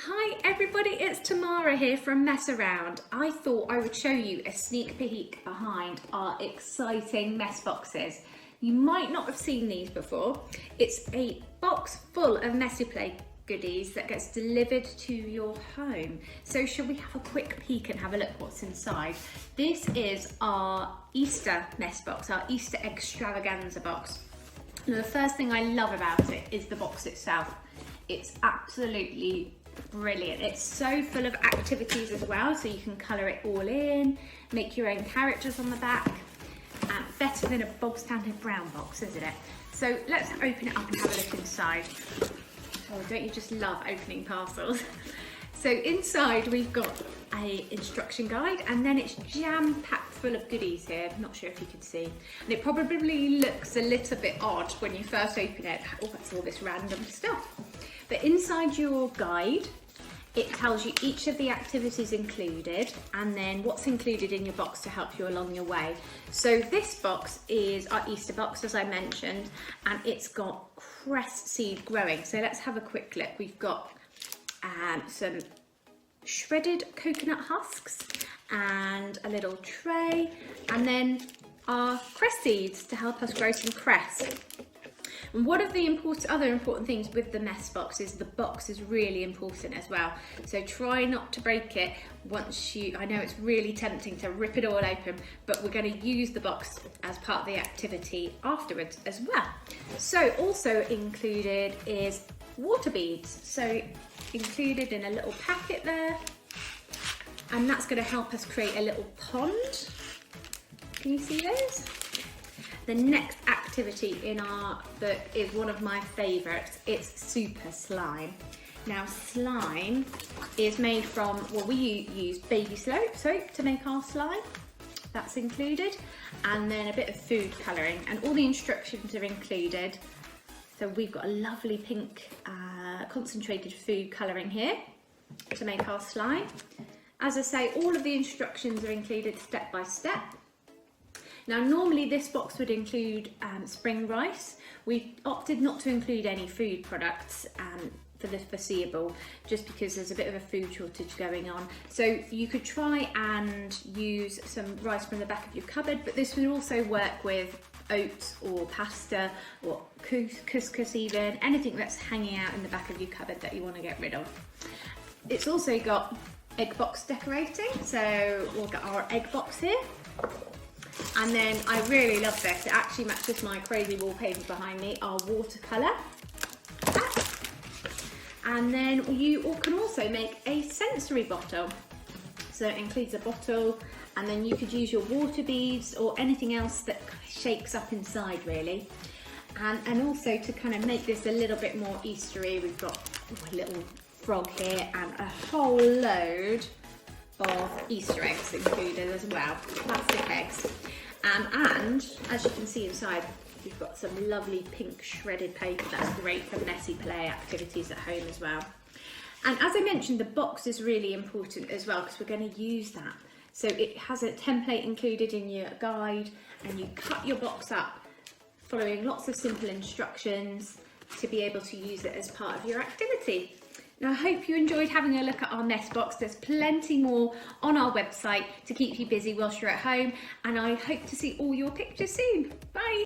Hi everybody, it's Tamara here from Mess Around. I thought I would show you a sneak peek behind our exciting mess boxes. You might not have seen these before. It's a box full of messy play goodies that gets delivered to your home. So shall we have a quick peek and have a look what's inside? This is our Easter mess box, our Easter extravaganza box. Now the first thing I love about it is the box itself. It's absolutely brilliant. It's so full of activities as well, so you can colour it all in, make your own characters on the back. Better than a bog standard brown box, isn't it? So let's open it up and have a look inside. Oh, don't you just love opening parcels? So inside we've got a instruction guide, and then it's jam-packed full of goodies here. I'm not sure if you can see. And it probably looks a little bit odd when you first open it. Oh, that's all this random stuff. But inside your guide, it tells you each of the activities included and then what's included in your box to help you along your way. So this box is our Easter box, as I mentioned, and it's got cress seed growing. So let's have a quick look. We've got some shredded coconut husks and a little tray, and then our cress seeds to help us grow some cress. And one of the other important things with the mess box is the box is really important as well. So try not to break it I know it's really tempting to rip it all open, but we're going to use the box as part of the activity afterwards as well. So also included is water beads. So included in a little packet there, and that's going to help us create a little pond. Can you see those? The next activity in our book is one of my favourites. It's super slime. Now slime is made from, well, we use baby soap to make our slime. That's included. And then a bit of food colouring, and all the instructions are included. So we've got a lovely pink concentrated food colouring here to make our slime. As I say, all of the instructions are included step by step. Now normally this box would include spring rice. We opted not to include any food products for the foreseeable, just because there's a bit of a food shortage going on. So you could try and use some rice from the back of your cupboard, but this would also work with oats or pasta or couscous even, anything that's hanging out in the back of your cupboard that you want to get rid of. It's also got egg box decorating, so we'll get our egg box here. And then I really love this, it actually matches my crazy wallpaper behind me, our watercolour. And then you can also make a sensory bottle. So it includes a bottle, and then you could use your water beads or anything else that shakes up inside really. And also to kind of make this a little bit more Eastery, we've got a little frog here and a whole load of Easter eggs included as well, plastic eggs. And as you can see inside, we've got some lovely pink shredded paper that's great for messy play activities at home as well. And as I mentioned, the box is really important as well because we're going to use that. So it has a template included in your guide, and you cut your box up following lots of simple instructions to be able to use it as part of your activity. Now, I hope you enjoyed having a look at our mess box. There's plenty more on our website to keep you busy whilst you're at home, and I hope to see all your pictures soon. Bye!